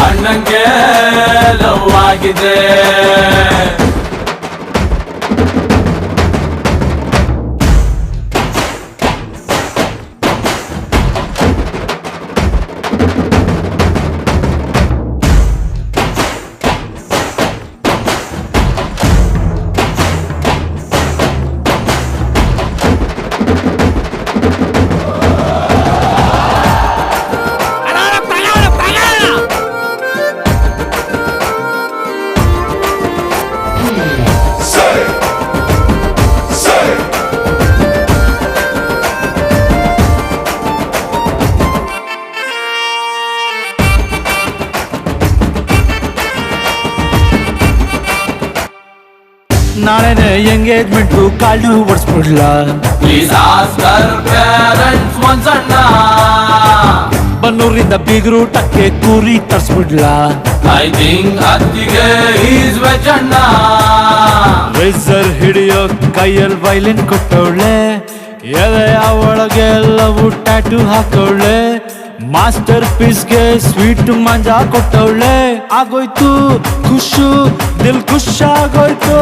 ಅಣ್ಣಂಗೆ love ಆಗಿದೆ. ನಾಳೆನೆ engagement ಕಾಳು ಓಡಿಸ್ಬಿಡ್ಲ. ಪ್ಲೀಸ್ ಆಸ್ಕರ್ ಪೇರೆಂಟ್ಸ್ ಒಂದ್ಸಣ್ಣ. ಬನ್ನೂರಿಂದ ಬೀಗರೂಟಕ್ಕೆ ಕೂರಿ ತರ್ಸ್ಬಿಡ್ಲ. ಐ ಥಿಂಕ್ ಅತ್ತಿಗೆ ಈಸ್ ವೆಜ್ ಅಣ್ಣ. ರೇಸರ್ ಹಿಡಿಯೋ ಕೈಯಲ್ಲಿ ವೈಲಿನ್ ಕೊಟ್ಟವಳೆ, ಎದೆಯ ಒಳಗೆ ಎಲ್ಲವೂ ಟ್ಯಾಟೂ ಹಾಕವಳೆ. ಮಾಸ್ಟರ್ ಪೀಸ್ಗೆ ಸ್ವೀಟ್ ಮಂಜಾ ಕೊಟ್ಟವಳೆ. ಆಗೋಯ್ತು ಖುಷು ದಿಲ್ ಖುಷ್ ಆಗೋಯ್ತು.